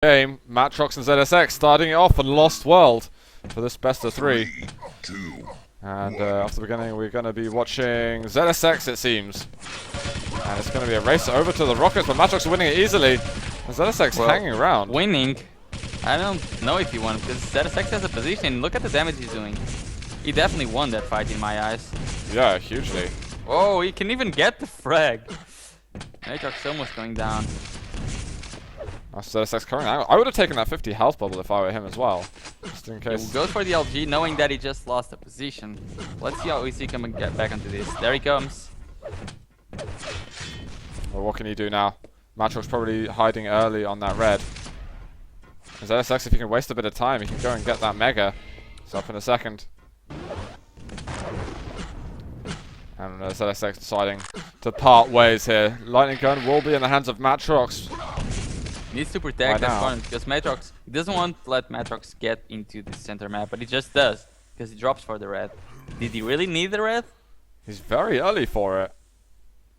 Game, Matr0x and ZSX starting it off on Lost World for this best of 3. And after the beginning, we're going to be watching ZSX, it seems. And it's going to be a race over to the Rockets, but Matr0x are winning it easily. And ZSX hanging around. Winning? I don't know if he won, because ZSX has a position. Look at the damage he's doing. He definitely won that fight in my eyes. Yeah, hugely. Oh, he can even get the frag. Matr0x almost going down. That's ZSX coming out. I would have taken that 50 health bubble if I were him as well. Just in case. He goes for the LG, knowing that he just lost the position. Let's see how we see him and get back onto this. There he comes. Well, what can he do now? Matr0x probably hiding early on that red. And ZSX, if he can waste a bit of time, he can go and get that mega. It's up in a second. And ZSX deciding to part ways here. Lightning gun will be in the hands of Matr0x. Needs to protect that corner because Matr0x doesn't want to let Matr0x get into the center map, but he just does because he drops for the red. Did he really need the red? He's very early for it,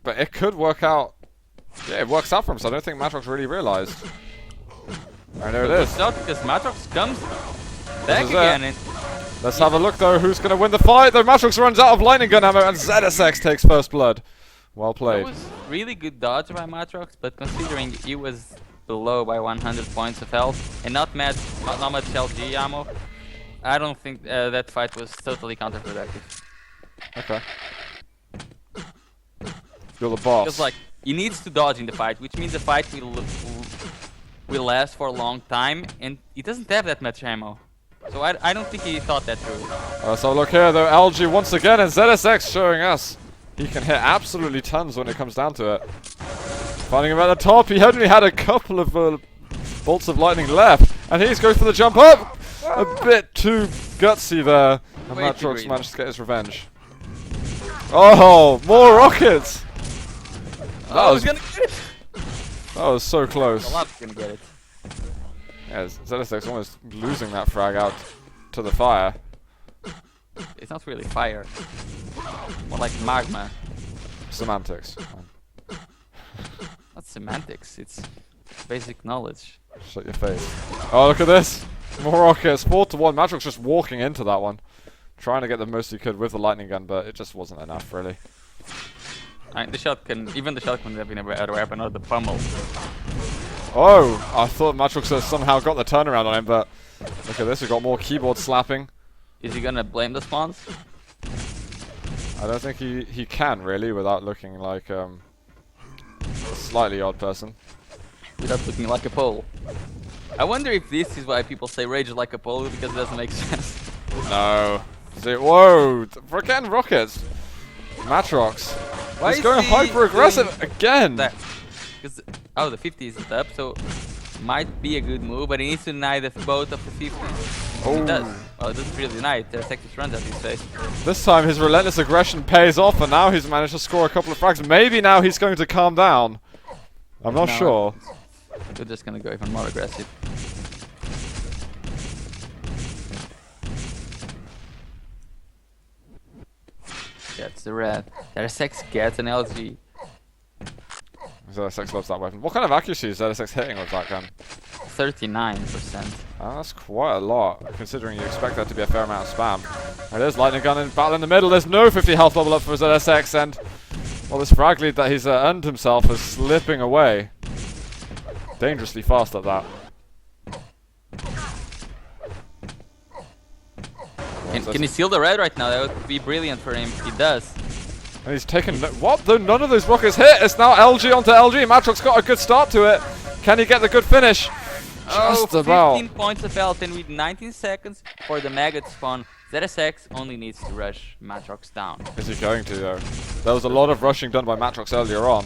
but it could work out. Yeah, it works out for him, so I don't think Matr0x really realized. And there it is. Not because Matr0x comes back again. And let's have a look though. Who's going to win the fight? Though Matr0x runs out of lightning gun ammo, and ZSX takes first blood. Well played. That was really good dodge by Matr0x, but considering he was below by 100 points of health and not much LG ammo, I don't think that fight was totally counterproductive. Okay. You're the boss. Because like he needs to dodge in the fight, which means the fight will last for a long time, and he doesn't have that much ammo. So I don't think he thought that through. So look here though, LG once again, and ZSX showing us he can hit absolutely tons when it comes down to it. Finding him at the top, he only had a couple of bolts of lightning left, and he's going for the jump up! A bit too gutsy there, and Matr0x managed to get his revenge. Oh, more rockets! That was gonna get it! That was so close. A lot's gonna get it. Yeah, ZSX almost losing that frag out to the fire. It's not really fire. More like magma. Semantics. Not semantics, it's basic knowledge. Shut your face. Oh, look at this! More rockets, 4-1. Matr0x just walking into that one. Trying to get the most he could with the lightning gun, but it just wasn't enough, really. The shotgun, even the shotgun would have been a better weapon, or the pummel. Oh! I thought Matr0x had somehow got the turnaround on him, but look at this, we've got more keyboard slapping. Is he gonna blame the spawns? I don't think he can, really, without looking like a slightly odd person. Without looking like a pole. I wonder if this is why people say rage like a pole, because it doesn't make sense. No. See, whoa! Freaking rockets! Matr0x. He's going hyper aggressive again! Because the 50 isn't up, so might be a good move, but he needs to deny both of the 50s. Oh. He does. Well, it doesn't really deny it. Texas runs at his face. This time his relentless aggression pays off, and now he's managed to score a couple of frags. Maybe now he's going to calm down. I'm not sure. They're just gonna go even more aggressive. Gets the red. ZSX gets an LG. ZSX loves that weapon. What kind of accuracy is ZSX hitting with that gun? 39%. Oh, that's quite a lot, considering you expect that to be a fair amount of spam. There it is, lightning gun in battle in the middle. There's no 50 health bubble up for ZSX, and well, this frag lead that he's earned himself is slipping away. Dangerously fast at that. Can he steal the red right now? That would be brilliant for him. He does. And he's taken what? Though none of those rockets hit. It's now LG onto LG. Matr0x got a good start to it. Can he get the good finish? Just about. 15 points of health, and with 19 seconds for the mega to spawn, ZSX only needs to rush Matr0x down. Is he going to though? There was a lot of rushing done by Matr0x earlier on.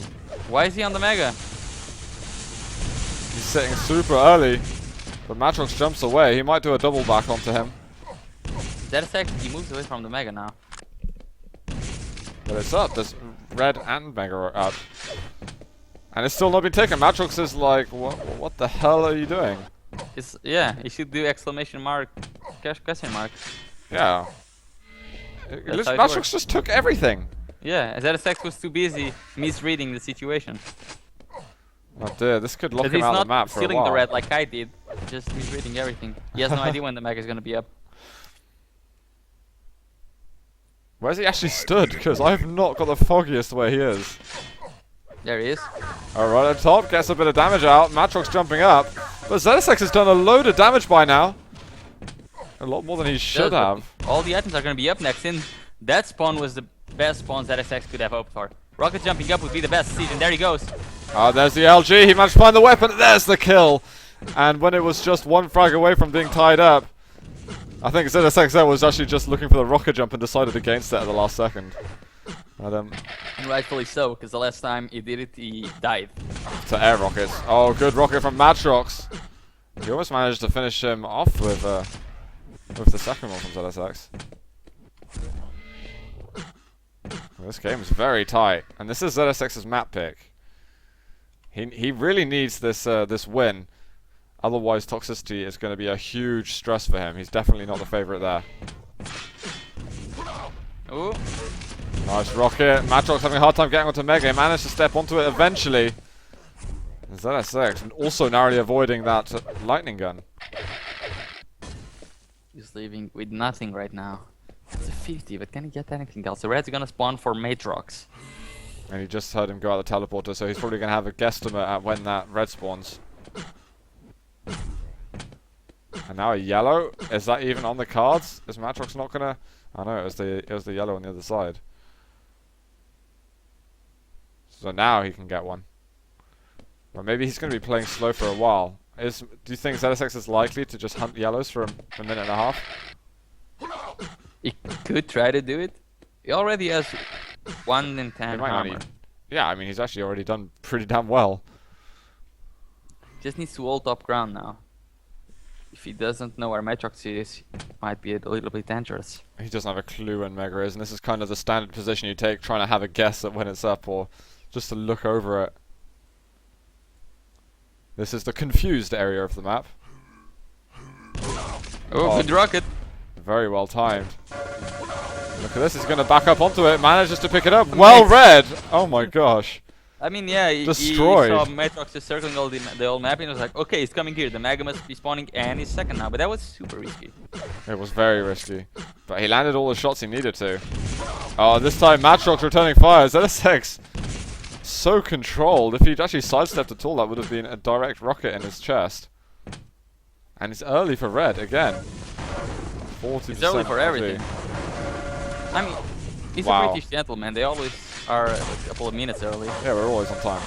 Why is he on the mega? He's sitting super early, but Matr0x jumps away. He might do a double back onto him. ZSX, he moves away from the mega now. But it's up. There's red and mega are up. And it's still not been taken. Matr0x is like, what the hell are you doing? Yeah, he should do exclamation mark, question mark. Yeah. Matr0x just took everything. Yeah, ZSX was too busy misreading the situation. Oh dear, this could lock But him he's out of not the map for a stealing while. the red like I did. Just misreading everything. He has no idea when the mag is gonna be up. Where's he actually stood? Because I've not got the foggiest where he is. There he is. Alright, at top, gets a bit of damage out. Matr0x jumping up. But ZSX has done a load of damage by now. A lot more than he should have. All the items are gonna be up next, and that spawn was the best spawn ZSX could have hoped for. Rocket jumping up would be the best decision. There he goes. There's the LG. He managed to find the weapon. There's the kill. And when it was just one frag away from being tied up, I think ZSX there was actually just looking for the rocket jump and decided against it at the last second. And rightfully so, because the last time he did it, he died. To air rockets. Oh, good rocket from Matr0x. He almost managed to finish him off with the second one from ZSX. This game is very tight, and this is ZSX's map pick. He really needs this this win, otherwise toxicity is going to be a huge stress for him. He's definitely not the favorite there. Ooh. Nice rocket. Matr0x having a hard time getting onto Mega. He managed to step onto it eventually. And ZSX and also narrowly avoiding that lightning gun. He's leaving with nothing right now. It's a 50, but can he get anything else? The red's gonna spawn for Matr0x. And he just heard him go out the teleporter, so he's probably going to have a guesstimate at when that red spawns. And now a yellow. Is that even on the cards? Is Matr0x not gonna? I know it was the yellow on the other side. So now he can get one. Or maybe he's going to be playing slow for a while. Do you think ZSX is likely to just hunt yellows for a minute and a half? He could try to do it. He already has 1 in 10 armor. Yeah, I mean he's actually already done pretty damn well. Just needs to hold top ground now. If he doesn't know where Matr0x is, might be a little bit dangerous. He doesn't have a clue when Mega is, and this is kind of the standard position you take, trying to have a guess at when it's up, or just to look over it. This is the confused area of the map. Oh, good rocket! Very well timed. Look at this, he's going to back up onto it, manages to pick it up. Well read! Oh my gosh. I mean, yeah, he Destroyed. saw Matr0x just circling all the whole map, and he was like, okay, he's coming here, the Mega must be spawning, and he's second now, but that was super risky. It was very risky. But he landed all the shots he needed to. Oh, this time Matr0x returning fire. ZSX so controlled. If he'd actually sidestepped at all, that would have been a direct rocket in his chest. And it's early for red again. 40%. It's early for everything. I mean, he's a British gentleman. They always are a couple of minutes early. Yeah, we're always on time.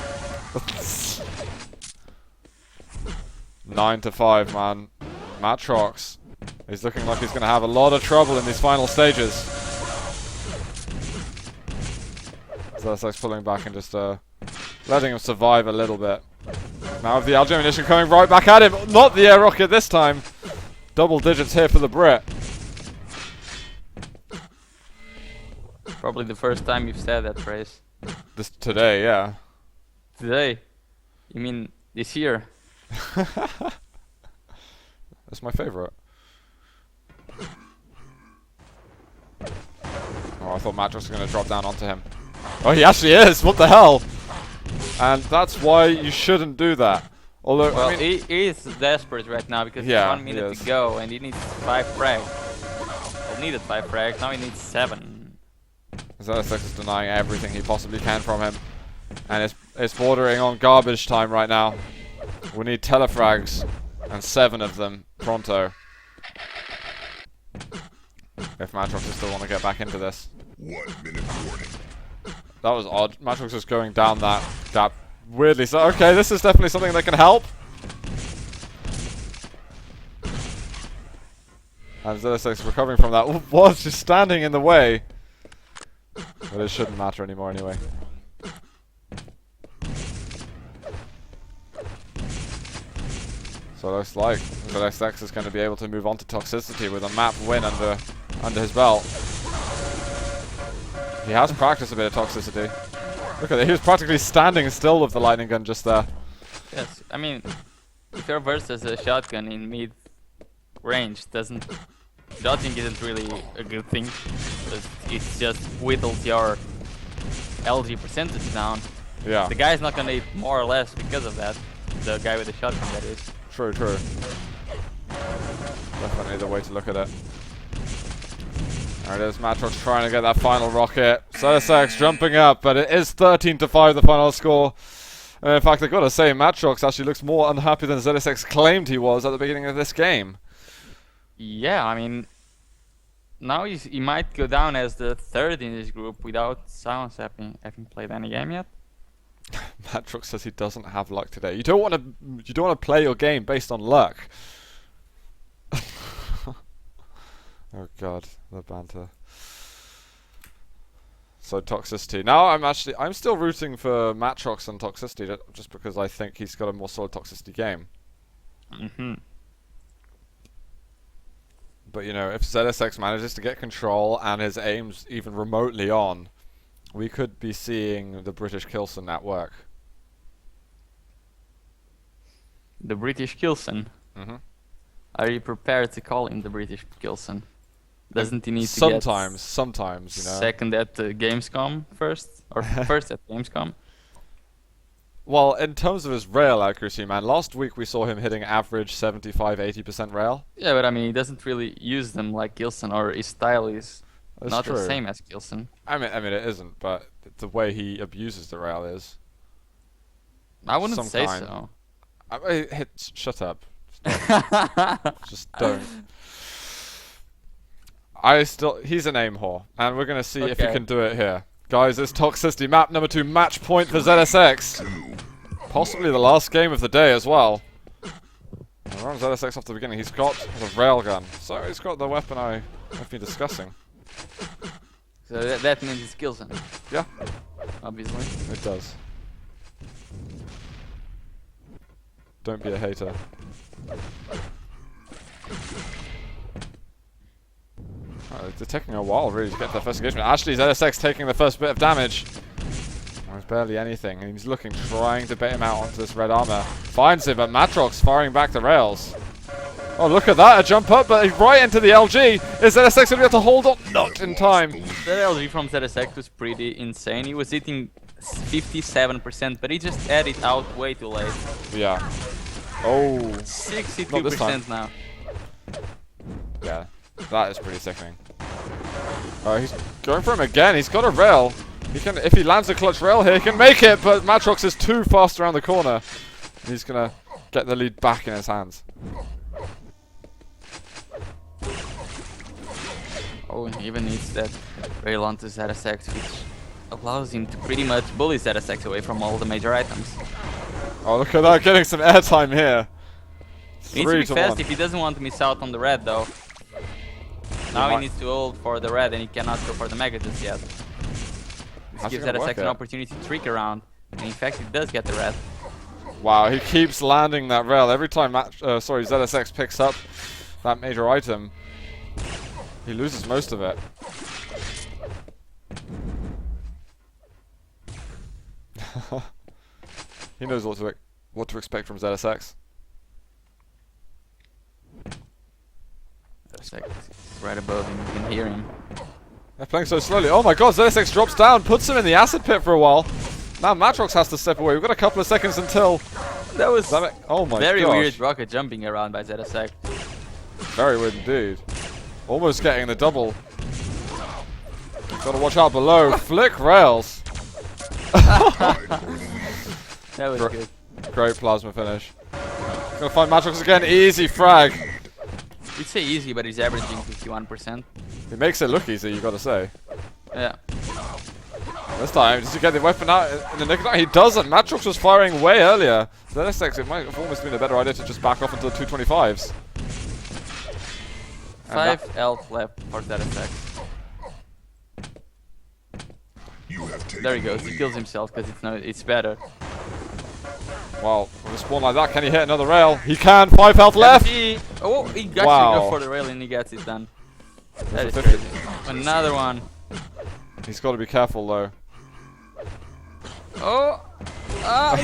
9 to 5, man. Matr0x. He's looking like he's going to have a lot of trouble in these final stages. ZSX pulling back and just letting him survive a little bit. Now with the LG ammunition coming right back at him. Not the air rocket this time. Double digits here for the Brit. Probably the first time you've said that phrase. Today, yeah. Today? You mean this year? That's my favorite. Oh, I thought Matr0x was going to drop down onto him. Oh, he actually is! What the hell? And that's why you shouldn't do that. Although, well, I mean, he is desperate right now because yeah, there's 1 minute to go and he needs 5 frags. Well, needed 5 frags, now he needs 7. ZSX is denying everything he possibly can from him. And it's bordering on garbage time right now. We need telefrags, and 7 of them pronto. If Matr0x still want to get back into this. 1 minute warning. That was odd. Matr0x was going down that weirdly. So okay, this is definitely something that can help. And ZSX recovering from that. Was just standing in the way. But it shouldn't matter anymore anyway. So it looks like ZSX is going to be able to move on to toxicity with a map win under his belt. He has practiced a bit of toxicity. Look at it, he was practically standing still with the lightning gun just there. Yes, I mean, if you're versus a shotgun in mid range, dodging isn't really a good thing. It just whittles your LG percentage down. Yeah. The guy's not gonna eat more or less because of that. The guy with the shotgun, that is. True, true. Definitely the way to look at it. Alright, there's Matr0x trying to get that final rocket. ZSX jumping up, but it is 13-5 the final score. In fact, I've got to say, Matr0x actually looks more unhappy than ZSX claimed he was at the beginning of this game. Yeah, I mean, now he might go down as the third in this group without Silence having played any game yet. Matr0x says he doesn't have luck today. You don't want to play your game based on luck. Oh god, the banter. So Toxicity. Now I'm still rooting for Matr0x and Toxicity just because I think he's got a more solid Toxicity game. But you know, if ZSX manages to get control and his aim's even remotely on, we could be seeing the British Kilson at work. The British Kilson? Are you prepared to call him the British Kilson? Doesn't he need to get sometimes, you know. Second at Gamescom first? Or first at Gamescom? Well, in terms of his rail accuracy, man, last week we saw him hitting average 75-80% rail. Yeah, but I mean, he doesn't really use them like Kilson, or his style is not the same as Kilson. I mean, it isn't, but the way he abuses the rail is. I wouldn't say so. Shut up. Just don't. He's an aim whore, and we're gonna see if he can do it here. Guys, it's Toxicity map number 2, match point for ZSX. Possibly the last game of the day as well. I run ZSX off the beginning. He's got the railgun, so he's got the weapon I've been discussing. So that means it's Kilson. Yeah, obviously. It does. Don't be a hater. It's taking a while really to get to the first engagement. Actually, ZSX taking the first bit of damage. There's barely anything, and he's looking, trying to bait him out onto this red armor. Finds him, but Matr0x firing back the rails. Oh, look at that, a jump up, but right into the LG. Is ZSX going to be able to hold on? Not in time. The LG from ZSX was pretty insane. He was hitting 57%, but he just had it out way too late. Yeah. Oh. 62% now. Yeah. That is pretty sickening. He's going for him again. He's got a rail. He can, if he lands a clutch rail here, he can make it. But Matr0x is too fast around the corner. He's gonna get the lead back in his hands. Oh, he even needs that rail onto ZSX, which allows him to pretty much bully ZSX away from all the major items. Oh, look at that, getting some airtime here. He needs to be fast if he doesn't want to miss out on the red, though. Now he needs to hold for the red, and he cannot go for the mega just yet. This gives ZSX an opportunity to trick around, and in fact, he does get the red. Wow, he keeps landing that rail every time ZSX picks up that major item. He loses most of it. He knows what to expect from ZSX. ZSX right above him, you can hear him. They're playing so slowly. Oh my god, ZSX drops down, puts him in the acid pit for a while. Now Matr0x has to step away. We've got a couple of seconds until... That was oh my very weird rocket jumping around by ZSX. Very weird indeed. Almost getting the double. Gotta watch out below. Flick rails. That was good. Great plasma finish. Gonna find Matr0x again. Easy frag. You'd say easy, but he's averaging 51%. He makes it look easy, you gotta say. Yeah. This time, does he get the weapon out in the nick of time? He doesn't. Matr0x was firing way earlier. ZSX, it might have almost been a better idea to just back off into the 225s. 5 health left for ZSX. There he goes. He kills himself because it's better. Well, with a spawn like that, can he hit another rail? He can. 5 health left. Oh, he got to go for the rail and he gets it done. That is crazy. Another one. He's got to be careful though. Oh! Ah!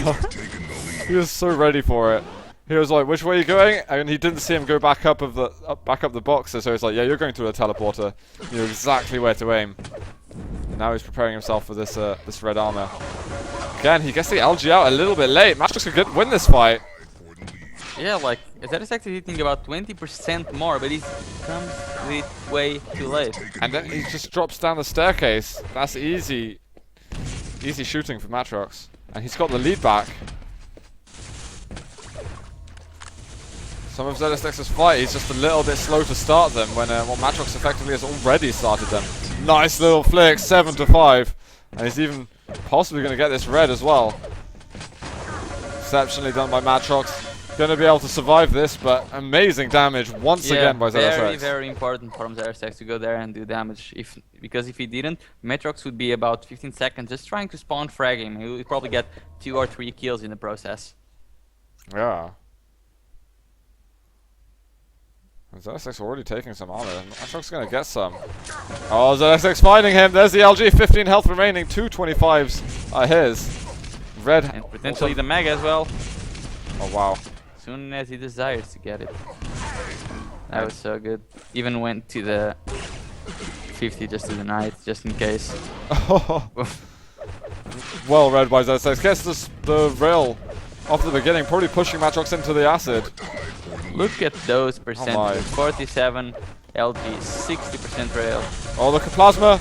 He was so ready for it. He was like, "Which way are you going?" And he didn't see him go back up the boxer, so he's like, "Yeah, you're going through the teleporter. You know exactly where to aim." And now he's preparing himself for this red armor. Again, he gets the LG out a little bit late. Matr0x could win this fight. Yeah, like, ZSX is hitting about 20% more, but he comes with way too late. And then he just drops down the staircase. That's easy shooting for Matr0x. And he's got the lead back. Some of ZSX's fight, he's just a little bit slow to start them when Matr0x effectively has already started them. Nice little flick, 7 to 5. And he's even possibly going to get this red as well. Exceptionally done by Matr0x. Going to be able to survive this, but amazing damage once again by ZSX. Very, very important for ZSX to go there and do damage. Because if he didn't, Matr0x would be about 15 seconds just trying to spawn frag him. He would probably get 2 or 3 kills in the process. Yeah. ZSX already taking some armor. Matr0x going to get some. Oh, ZSX finding him. There's the LG. 15 health remaining. 2 25s are his. Red. And potentially the Mega as well. Oh, wow. As soon as he desires to get it. That was so good. Even went to the 50 just to deny it, just in case. Well read by ZSX. Gets the rail off the beginning, probably pushing Matr0x into the acid. Look at those percentages. Oh 47 LG, 60% rail. Oh, look at plasma.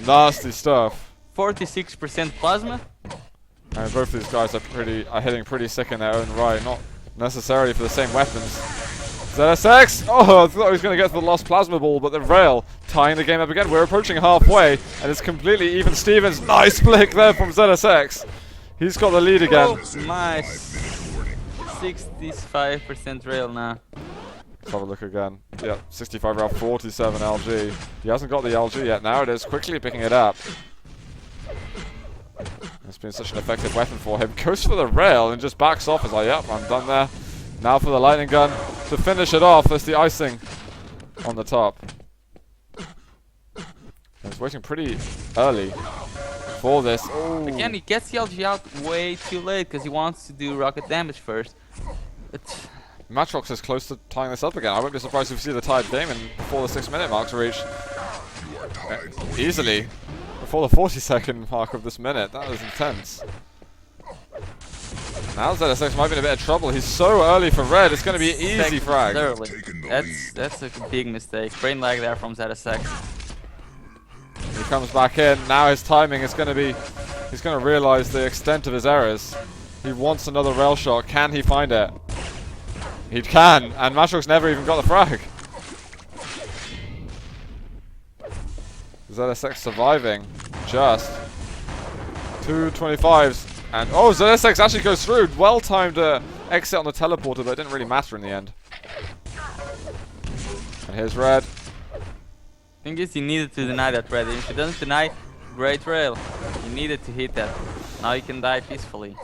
Nasty stuff. 46% plasma? And both of these guys are hitting pretty sick in their own right, not necessarily for the same weapons. ZSX! Oh, I thought he was going to get to the lost plasma ball, but the rail tying the game up again. We're approaching halfway, and it's completely even Stevens. Nice flick there from ZSX. He's got the lead again. Oh, nice. 65% rail now. Let's have a look again. Yeah, 65 rail, 47 LG. He hasn't got the LG yet. Now it is quickly picking it up. It's been such an effective weapon for him. Goes for the rail and just backs off. He's like, yep, I'm done there. Now for the lightning gun to finish it off. There's the icing on the top. He's waiting pretty early for this. Ooh. Again, he gets the LG out way too late because he wants to do rocket damage first. Matr0x is close to tying this up again. I wouldn't be surprised if we see the tied game before the 6-minute mark's reached. Easily. Before the 40-second mark of this minute. That was intense. Now ZSX might be in a bit of trouble. He's so early for red. It's going to be an easy frag. That's a big mistake. Brain lag there from ZSX. He comes back in. Now his timing is going to be... He's going to realize the extent of his errors. He wants another rail shot. Can he find it? He can. And Matr0x never even got the frag. ZSX surviving. Just. 2 25s. And oh, ZSX actually goes through. Well-timed exit on the teleporter, but it didn't really matter in the end. And here's red. Thing is, he needed to deny that red. If he doesn't deny, great rail. He needed to hit that. Now he can die peacefully.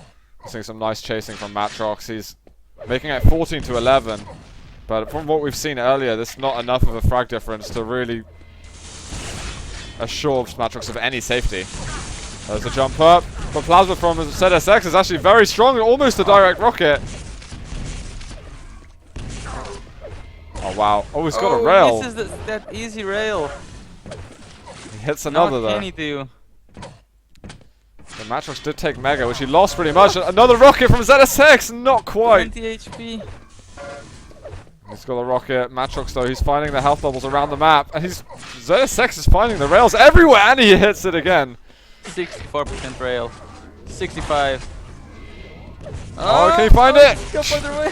Seeing some nice chasing from Matr0x. He's making it 14 to 11. But from what we've seen earlier, there's not enough of a frag difference to really assure Matr0x of any safety. There's a jump up. But plasma from ZSX is actually very strong. Almost a direct rocket. Oh, wow. Oh, he's got a rail. This is that easy rail. He hits another What though. can he do? The Matr0x did take Mega, which he lost pretty much. Another rocket from ZSX. Not quite. 20 HP. He's got a rocket. Matr0x though, he's finding the health bubbles around the map. And ZSX is finding the rails everywhere. And he hits it again. 64% rail. 65. Oh, can he find it? Go for the rail.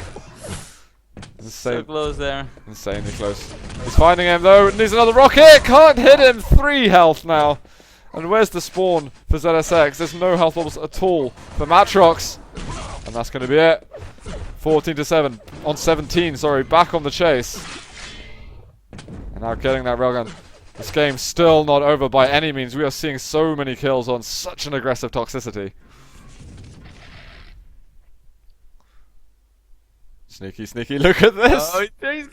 So close there. Insanely close. He's finding him though. Needs another rocket. Can't hit him. 3 health now. And where's the spawn for ZSX? There's no health bubbles at all for Matr0x. And that's going to be it. 14 to 7. On 17, sorry. Back on the chase. And now getting that railgun. This game's still not over by any means. We are seeing so many kills on such an aggressive toxicity. Sneaky, sneaky, look at this! Oh, he's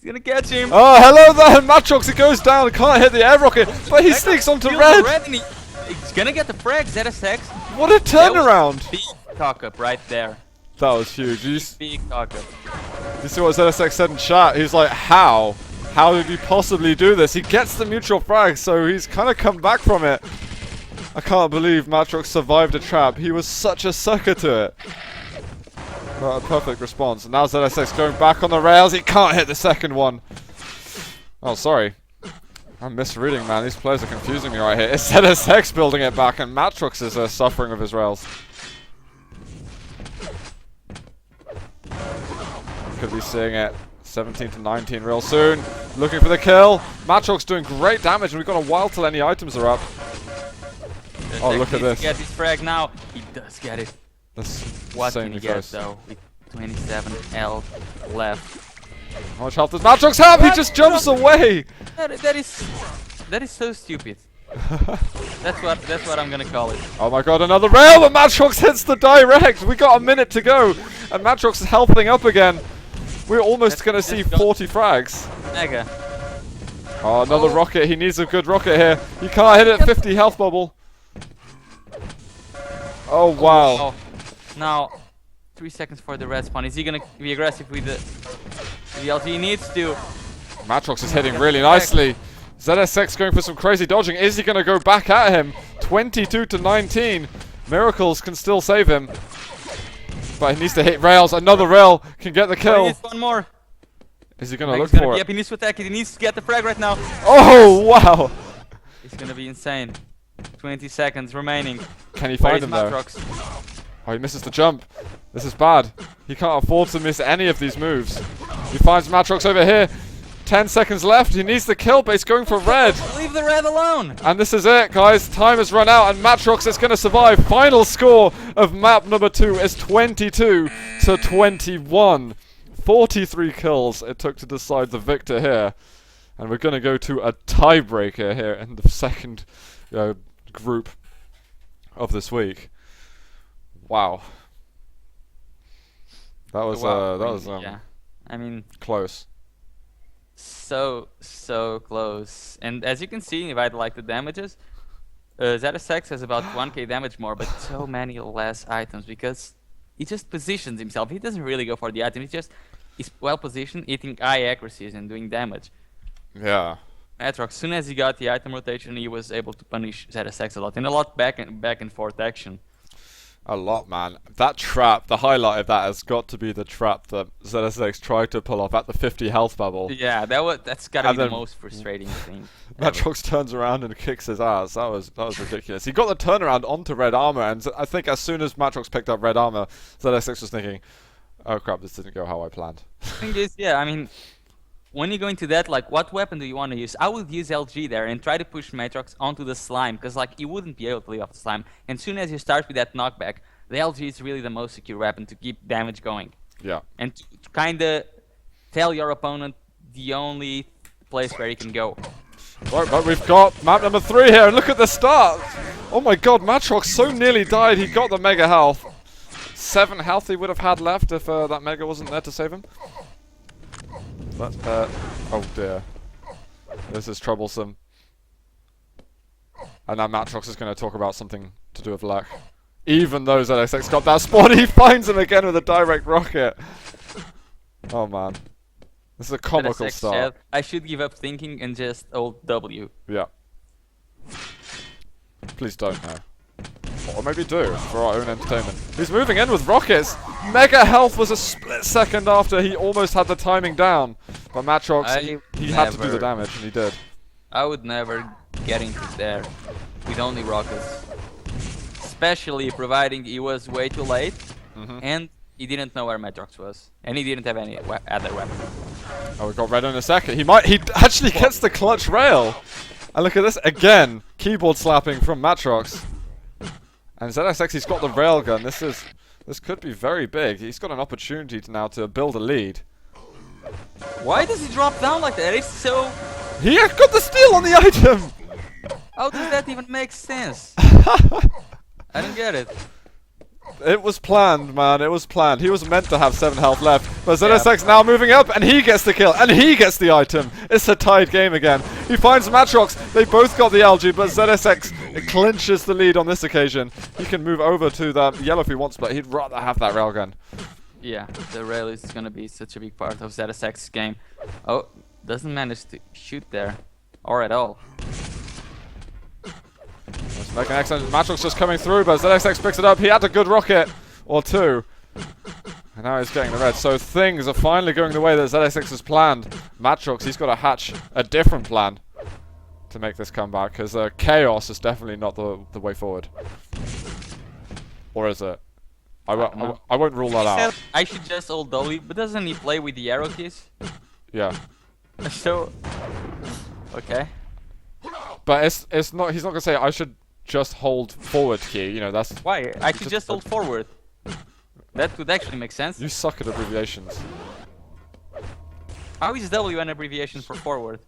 gonna catch him! Oh, hello there! Matr0x, it goes down, can't hit the air rocket, but he sneaks onto red! And he's gonna get the frag, ZSX. What a turnaround! Big cock up right there. That was huge. Big cock up. You see what ZSX said in chat? He's like, how? How did he possibly do this? He gets the mutual frag, so he's kind of come back from it. I can't believe Matr0x survived a trap. He was such a sucker to it. What a perfect response. And now ZSX going back on the rails. He can't hit the second one. Oh, sorry. I'm misreading, man. These players are confusing me right here. It's ZSX building it back, and Matr0x is suffering with his rails. Could be seeing it 17 to 19 real soon. Looking for the kill. Matr0x doing great damage, and we've got a while till any items are up. Oh, look at this. Get his frag now. He does get it. That's What can he get close. though? With 27 health left. How much health does Matr0x have? He just jumps away. That is so stupid. That's what I'm gonna call it. Oh my god, another rail, but Matr0x hits the direct. We got a minute to go, and Matr0x is healthing up again. We're almost gonna see 40 frags. Mega. Oh, another rocket. He needs a good rocket here. He can't hit it at 50 health bubble. Oh wow. Oh. Now, 3 seconds for the respawn. Is he gonna be aggressive with the LG? He needs to. Matr0x is hitting really nicely. ZSX going for some crazy dodging. Is he going to go back at him? 22 to 19. Miracles can still save him. But he needs to hit rails. Another rail can get the kill. He needs one more. Is he going to look for it? Yep, he needs to attack it. He needs to get the frag right now. Oh, wow. It's going to be insane. 20 seconds remaining. Can he find him though? Oh, he misses the jump. This is bad. He can't afford to miss any of these moves. He finds Matr0x over here. 10 seconds left. He needs the kill, but he's going for red. Leave the red alone. And this is it, guys. Time has run out, and Matr0x is going to survive. Final score of map number 2 is 22 to 21. 43 kills it took to decide the victor here. And we're going to go to a tiebreaker here in the second group of this week. Wow. That was yeah. I mean, close. So close. And as you can see, if I like the damages, ZSX has about 1k damage more, but so many less items because he just positions himself. He doesn't really go for the item. He's well positioned, hitting high accuracies and doing damage. Yeah. Matr0x, as soon as he got the item rotation, he was able to punish ZSX a lot, and a lot back and forth action. A lot, man. That trap, the highlight of that has got to be the trap that ZSX tried to pull off at the 50 health bubble. Yeah, that's gotta be the most frustrating thing. Matr0x turns around and kicks his ass. That was ridiculous. He got the turnaround onto red armor, and I think as soon as Matr0x picked up red armor, ZSX was thinking, "Oh crap, this didn't go how I planned." The thing is, yeah, I mean, when you go into that, like, what weapon do you want to use? I would use LG there and try to push Matr0x onto the slime, because like you wouldn't be able to leave off the slime. And soon as you start with that knockback, the LG is really the most secure weapon to keep damage going. Yeah. And to kind of tell your opponent the only place where he can go. Right, but we've got map number 3 here. Look at the start. Oh my god, Matr0x so nearly died. He got the mega health. 7 health he would have had left if that mega wasn't there to save him. But, oh dear. This is troublesome. And now Matr0x is going to talk about something to do with luck. Even though ZSX got that spawn, he finds him again with a direct rocket. Oh man. This is a comical start. I should give up thinking and just hold W. Yeah. Please don't, no. Or maybe do, for our own entertainment. He's moving in with rockets. Mega health was a split second after he almost had the timing down. But Matr0x, he had to do the damage, and he did. I would never get into there with only rockets. Especially providing he was way too late, and he didn't know where Matr0x was. And he didn't have any other weapon. Oh, we got red in a second. He actually gets the clutch rail. And look at this again. Keyboard slapping from Matr0x. And ZSX, he's got the railgun. This could be very big. He's got an opportunity now to build a lead. Why does he drop down like that? It's so... He got the steal on the item! How does that even make sense? I don't get it. It was planned, man. It was planned. He was meant to have 7 health left. But ZSX now moving up, and he gets the kill, and he gets the item. It's a tied game again. He finds Matr0x. They both got the LG, but ZSX clinches the lead on this occasion. He can move over to that yellow if he wants, but he'd rather have that railgun. Yeah, the rail is going to be such a big part of ZSX's game. Oh, doesn't manage to shoot there. Or at all. Making an excellent. Matr0x just coming through, but ZSX picks it up. He had a good rocket or two. And now he's getting the red. So things are finally going the way that ZSX has planned. Matr0x, he's got to hatch a different plan to make this comeback, because chaos is definitely not the way forward. Or is it? I won't rule that out. I should just hold W, but doesn't he play with the arrow keys? Yeah. So, okay. But it's not. He's not gonna say I should just hold forward key. You know, that's why I should just hold forward. That would actually make sense. You suck at abbreviations. How is W an abbreviation for forward?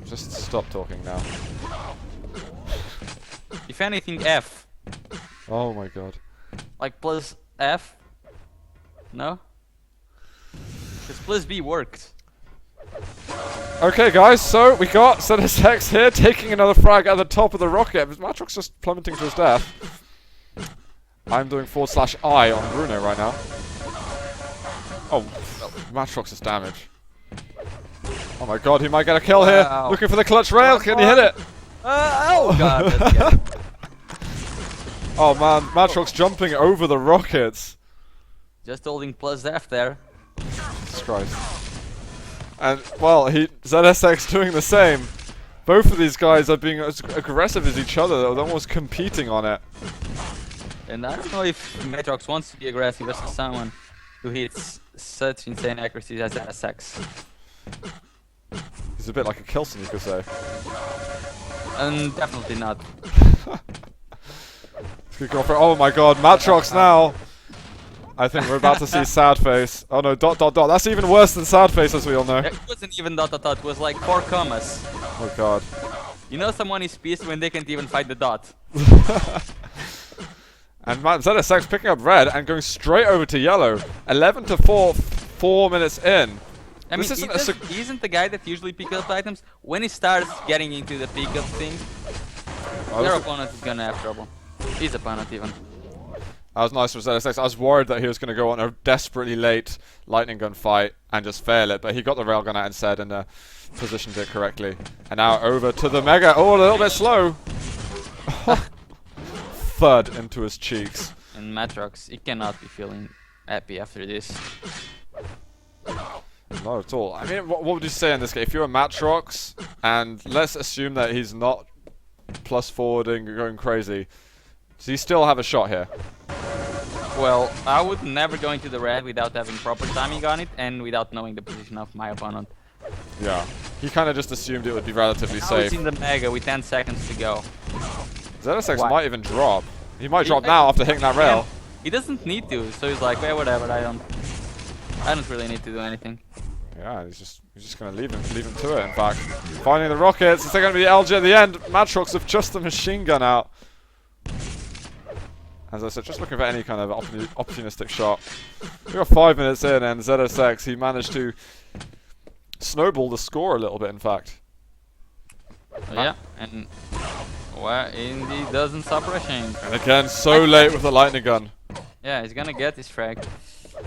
Just stop talking now. If anything, F. Oh my god. Like plus F? No? Because plus B worked. Okay guys, so we got ZSX here taking another frag at the top of the rocket. Matr0x just plummeting to his death. I'm doing /I on Bruno right now. Oh, Matr0x's damage. Oh my god, he might get a kill here. Looking for the clutch rail. Can he hit it? Oh god, that's good. Oh man, Matr0x jumping over the rockets. Just holding plus F there. Jesus Christ. And, well, ZSX doing the same. Both of these guys are being as aggressive as each other. They're almost competing on it. And I don't know if Matr0x wants to be aggressive versus someone who hits such insane accuracy as ZSX. He's a bit like a Kilson, you could say. Definitely not. Oh my god, Matr0x now! I think we're about to see sad face. Oh no, ... That's even worse than sad face, as we all know. It wasn't even ... It was like 4 commas. Oh god. You know someone is pissed when they can't even find the dot. And ZSX picking up red and going straight over to yellow. 11 to 4, 4 minutes in. I mean, he isn't the guy that usually picks up items. When he starts getting into the pickup thing, their opponent is gonna have trouble. His opponent even. That was nice for ZSX. I was worried that he was going to go on a desperately late lightning gun fight and just fail it, but he got the railgun out instead and positioned it correctly. And now over to the Mega. Oh, a little bit slow. Thud into his cheeks. And Matr0x, he cannot be feeling happy after this. Not at all. I mean, what would you say in this game? If you're a Matr0x, and let's assume that he's not plus forwarding, going crazy, does he still have a shot here? Well, I would never go into the red without having proper timing on it and without knowing the position of my opponent. Yeah. He kind of just assumed it would be relatively now safe. He's in the Mega with 10 seconds to go. ZSX might even drop. He might drop now after hitting that rail. He doesn't need to, so he's like, well, whatever, I don't really need to do anything. Yeah, he's just gonna leave him to it, in fact. Finding the rockets, it's gonna be LG at the end. Matr0x with just the machine gun out. As I said, just looking for any kind of opportunistic shot. We got 5 minutes in, and ZSX, he managed to snowball the score a little bit, in fact. Yeah, and well, indeed doesn't stop rushing. And again, so late with the lightning gun. Yeah, he's gonna get this frag,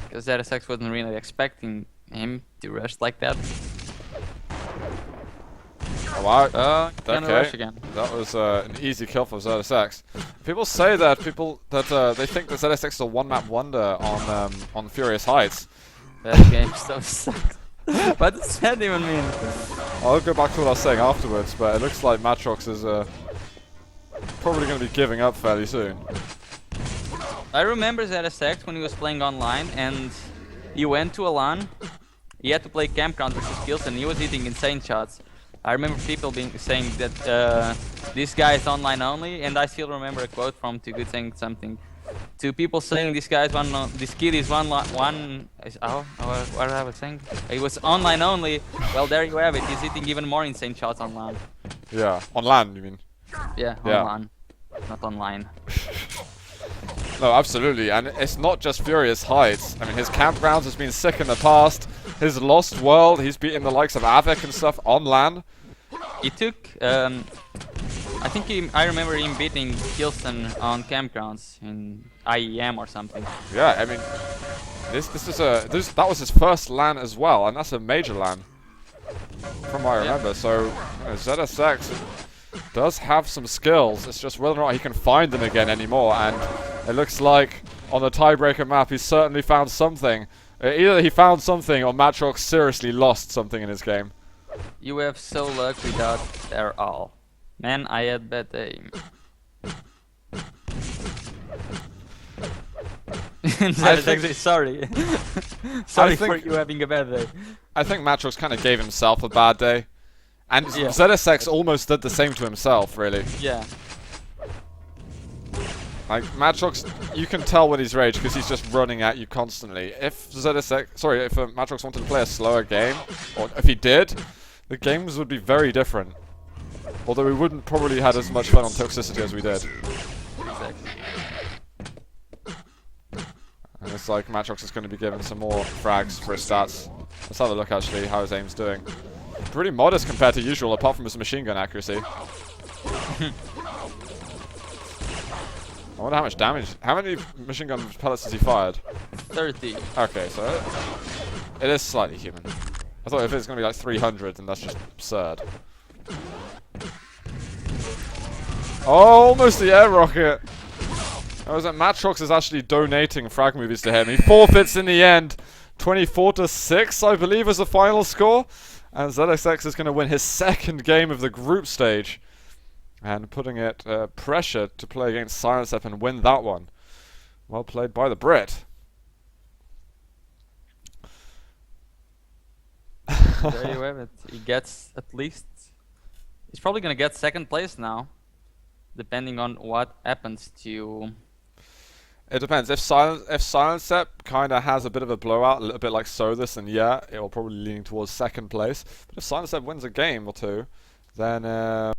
because ZSX wasn't really expecting him to rush like that. Oh, wow. Gonna rush again. That was an easy kill for ZSX. People say that they think that ZSX is a one-map wonder on Furious Heights. That game so sucks. What does that even mean? I'll go back to what I was saying afterwards, but it looks like Matr0x is probably going to be giving up fairly soon. I remember ZSX when he was playing online, and he went to a LAN. He had to play campground versus kills, and he was hitting insane shots. I remember people saying that this guy is online only, and I still remember a quote from Too Good saying something. To people saying this kid is what I was saying? He was online only. Well, there you have it. He's hitting even more insane shots on LAN. Yeah, on LAN, you mean? Yeah, on LAN, not online. No, absolutely, and it's not just Furious Heights. I mean, his campgrounds has been sick in the past. His Lost World, he's beaten the likes of Avec and stuff on LAN. He took, I remember him beating Kilson on campgrounds in IEM or something. Yeah, I mean, that was his first LAN as well, and that's a major LAN, from what I remember. So ZSX does have some skills. It's just whether or not he can find them again anymore. And it looks like on the tiebreaker map, he's certainly found something. Either he found something or Matr0x seriously lost something in his game. You have so luck without their all. Man, I had bad aim. Sorry. Sorry for you having a bad day. I think Matr0x kind of gave himself a bad day. And Yeah. ZSX almost did the same to himself, really. Yeah. Like, Matr0x, you can tell when he's rage because he's just running at you constantly. If Matr0x wanted to play a slower game, or if he did, the games would be very different. Although we wouldn't probably had as much fun on Toxicity as we did. Exactly. And it's like Matr0x is going to be given some more frags for his stats. Let's have a look actually how his aim's doing. Pretty modest compared to usual, apart from his machine gun accuracy. I wonder how much damage. How many machine gun pellets has he fired? 30. Okay, so it is slightly human. I thought if it's going to be like 300, then that's just absurd. Oh, almost the air rocket. I was that Matr0x is actually donating frag movies to him. He forfeits in the end. 24-6, I believe, is the final score. And ZSX is going to win his second game of the group stage. And putting it pressure to play against SilentSep and win that one. Well played by the Brit. There you have it. He gets at least... He's probably gonna get second place now. Depending on what happens to... It depends. If SilentSep kind of has a bit of a blowout, a little bit like Sothis, then yeah, it will probably lean towards second place. But if SilentSep wins a game or two, then...